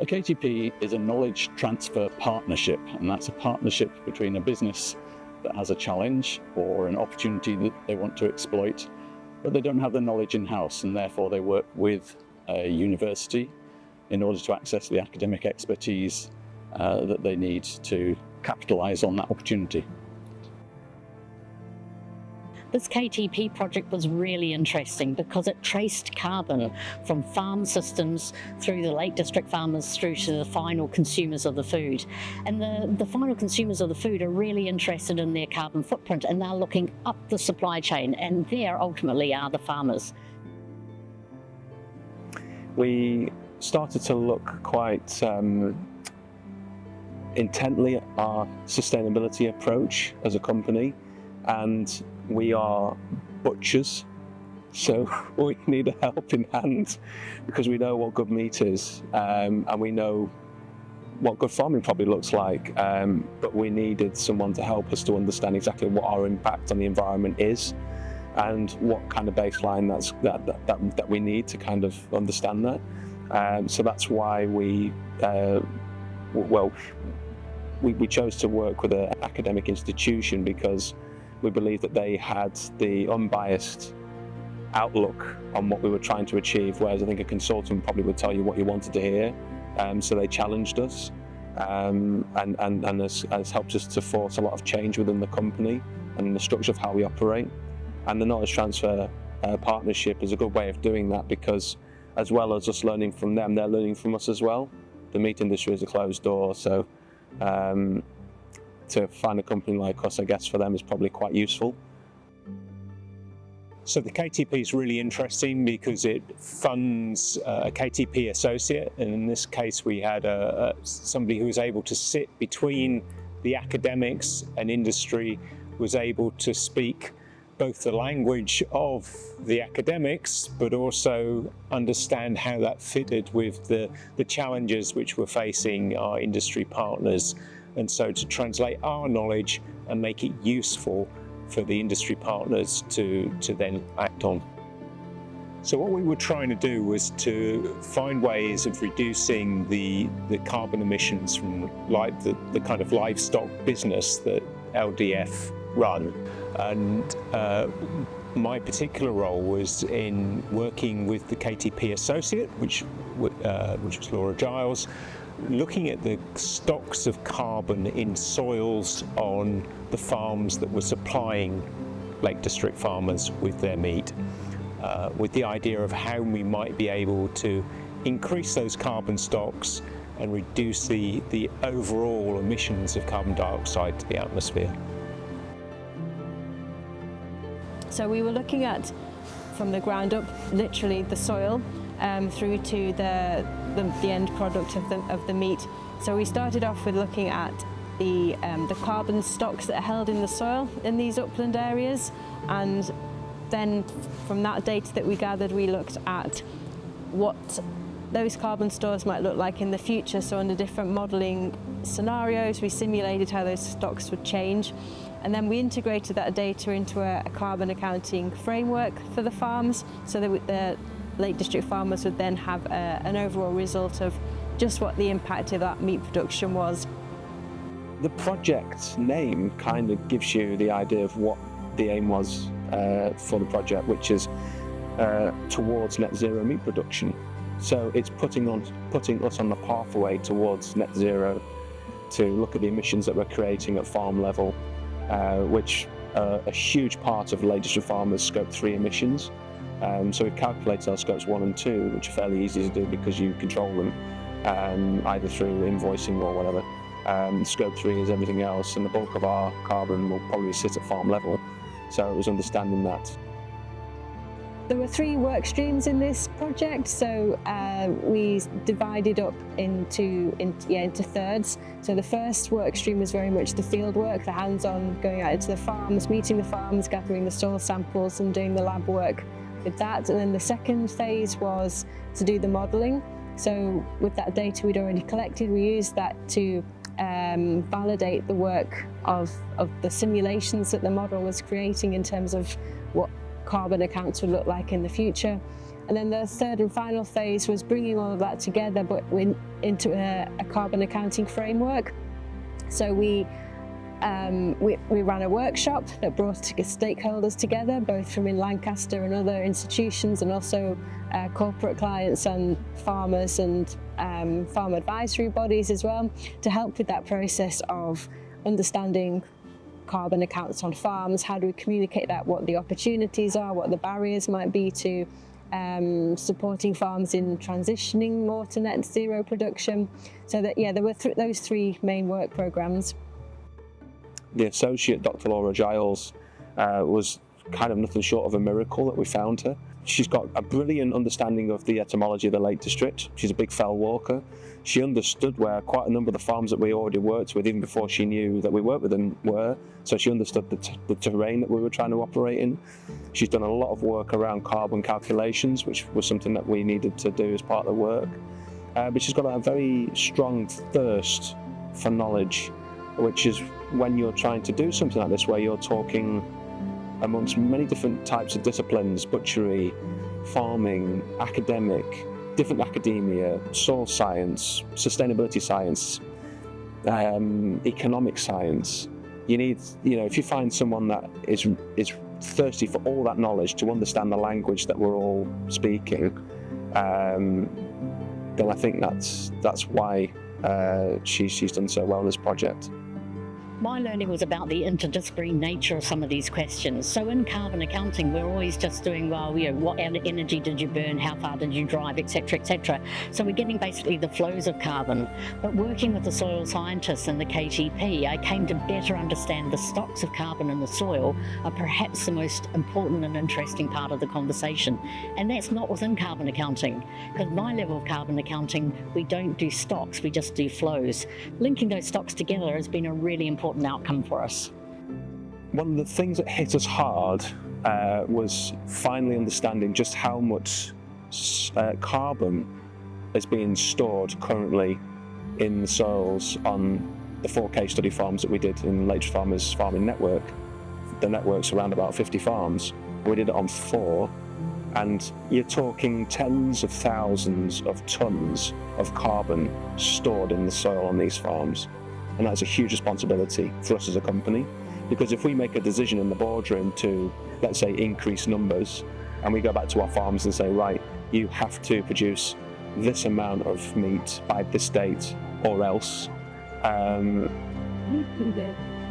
A KTP is a knowledge transfer partnership, and that's a partnership between a business that has a challenge or an opportunity that they want to exploit, but they don't have the knowledge in-house, and therefore they work with a university in order to access the academic expertise that they need to capitalise on that opportunity. This KTP project was really interesting because it traced carbon from farm systems through the Lake District farmers through to the final consumers of the food. And the final consumers of the food are really interested in their carbon footprint, and they're looking up the supply chain, and there ultimately are the farmers. We started to look quite intently at our sustainability approach as a company, and we are butchers, so we need a helping hand because we know what good meat is, and we know what good farming probably looks like, but we needed someone to help us to understand exactly what our impact on the environment is and what kind of baseline that we need to kind of understand that. So that's why we chose to work with an academic institution, because we believed that they had the unbiased outlook on what we were trying to achieve, whereas I think a consultant probably would tell you what you wanted to hear. So they challenged us and has helped us to force a lot of change within the company and the structure of how we operate. And the knowledge transfer partnership is a good way of doing that, because as well as us learning from them, they're learning from us as well. The meat industry is a closed door, so to find a company like us, I guess, for them is probably quite useful. So the KTP is really interesting because it funds a KTP associate, and in this case we had somebody who was able to sit between the academics and industry, was able to speak both the language of the academics but also understand how that fitted with the challenges which were facing our industry partners, and so to translate our knowledge and make it useful for the industry partners to then act on. So what we were trying to do was to find ways of reducing the carbon emissions from the kind of livestock business that LDF run. And my particular role was in working with the KTP associate, which was Laura Giles, looking at the stocks of carbon in soils on the farms that were supplying Lake District farmers with their meat, with the idea of how we might be able to increase those carbon stocks and reduce the overall emissions of carbon dioxide to the atmosphere. So we were looking at, from the ground up, literally the soil, through to the end product of the meat. So we started off with looking at the carbon stocks that are held in the soil in these upland areas, and then from that data that we gathered, we looked at what those carbon stores might look like in the future. So under different modelling scenarios, we simulated how those stocks would change, and then we integrated that data into a carbon accounting framework for the farms, so that the Lake District farmers would then have an overall result of just what the impact of that meat production was. The project name kind of gives you the idea of what the aim was for the project, which is towards net zero meat production. So it's putting us on the pathway towards net zero, to look at the emissions that we're creating at farm level, which are a huge part of Lake District farmers' Scope 3 emissions. So we've calculated our Scopes 1 and 2, which are fairly easy to do because you control them, either through invoicing or whatever. Scope 3 is everything else, and the bulk of our carbon will probably sit at farm level. So it was understanding that. There were 3 work streams in this project, so we divided up into thirds. So the first work stream was very much the field work, the hands-on, going out into the farms, meeting the farms, gathering the soil samples and doing the lab work with that. And then the second phase was to do the modelling. So with that data we'd already collected, we used that to validate the work of the simulations that the model was creating in terms of what carbon accounts would look like in the future. And then the third and final phase was bringing all of that together, but into a carbon accounting framework. So we ran a workshop that brought stakeholders together, both from in Lancaster and other institutions, and also corporate clients and farmers and farm advisory bodies as well, to help with that process of understanding carbon accounts on farms. How do we communicate that, what the opportunities are, what the barriers might be to supporting farms in transitioning more to net zero production. So that, yeah, there were those three main work programs. The associate, Dr. Laura Giles, was kind of nothing short of a miracle that we found her. She's got a brilliant understanding of the etymology of the Lake District. She's a big fell walker. She understood where quite a number of the farms that we already worked with, even before she knew that we worked with them, were. So she understood the terrain that we were trying to operate in. She's done a lot of work around carbon calculations, which was something that we needed to do as part of the work. But she's got a very strong thirst for knowledge, which is when you're trying to do something like this, where you're talking amongst many different types of disciplines: butchery, farming, different academia, soil science, sustainability science, economic science. You need, if you find someone that is thirsty for all that knowledge, to understand the language that we're all speaking, then I think that's why she's done so well in this project. My learning was about the interdisciplinary nature of some of these questions. So in carbon accounting, we're always just doing, what energy did you burn, how far did you drive, etc., etc. So we're getting basically the flows of carbon. But working with the soil scientists and the KTP, I came to better understand the stocks of carbon in the soil are perhaps the most important and interesting part of the conversation. And that's not within carbon accounting, because my level of carbon accounting, we don't do stocks, we just do flows. Linking those stocks together has been a really important outcome for us. One of the things that hit us hard was finally understanding just how much carbon is being stored currently in the soils on the 4 case study farms that we did in Lake District Farmers Farming Network. The network's around about 50 farms. We did it on 4, and you're talking tens of thousands of tons of carbon stored in the soil on these farms. And that's a huge responsibility for us as a company, because if we make a decision in the boardroom to, let's say, increase numbers, and we go back to our farms and say, right, you have to produce this amount of meat by this date or else,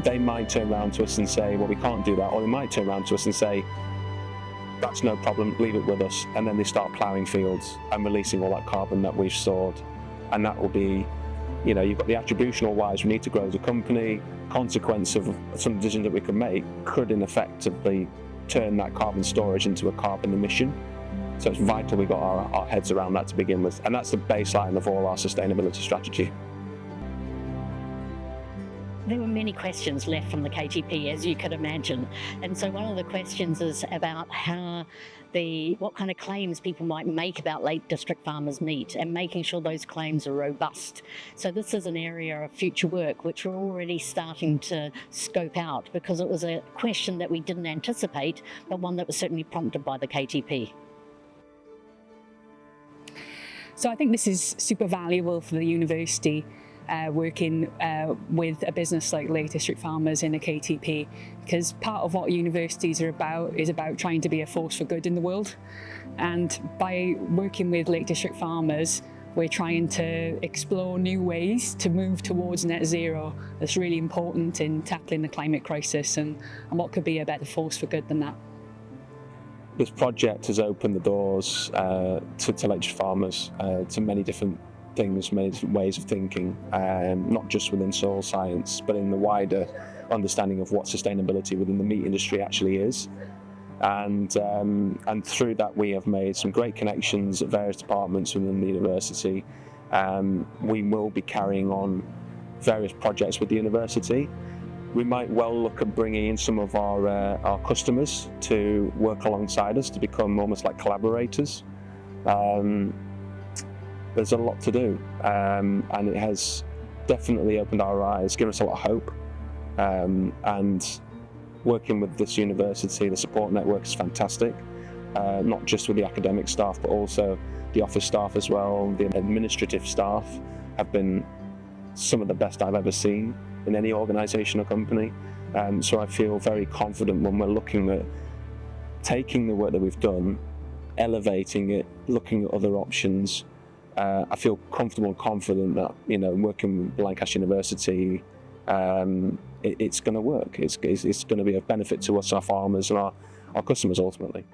they might turn around to us and say, well, we can't do that. Or they might turn around to us and say, that's no problem, leave it with us. And then they start ploughing fields and releasing all that carbon that we've stored. And that will be, you've got the attributional wise, we need to grow as a company. Consequence of some decisions that we can make could effectively turn that carbon storage into a carbon emission. So it's vital we got our heads around that to begin with. And that's the baseline of all our sustainability strategy. There were many questions left from the KTP, as you could imagine. And so one of the questions is about what kind of claims people might make about Lake District farmers' meat, and making sure those claims are robust. So this is an area of future work which we're already starting to scope out, because it was a question that we didn't anticipate, but one that was certainly prompted by the KTP. So I think this is super valuable for the university, working with a business like Lake District Farmers in a KTP, because part of what universities are about is about trying to be a force for good in the world. And by working with Lake District Farmers, we're trying to explore new ways to move towards net zero. That's really important in tackling the climate crisis, and what could be a better force for good than that. This project has opened the doors to Lake District Farmers to many different things, many different ways of thinking, not just within soil science, but in the wider understanding of what sustainability within the meat industry actually is. And through that, we have made some great connections at various departments within the university. We will be carrying on various projects with the university. We might well look at bringing in some of our customers to work alongside us, to become almost like collaborators. There's a lot to do, and it has definitely opened our eyes, given us a lot of hope, and working with this university, the support network is fantastic, not just with the academic staff, but also the office staff as well. The administrative staff have been some of the best I've ever seen in any organisation or company. So I feel very confident when we're looking at taking the work that we've done, elevating it, looking at other options. I feel comfortable and confident that, you know, working with Lancaster University, it's going to work. It's going to be a benefit to us, our farmers, and our customers ultimately.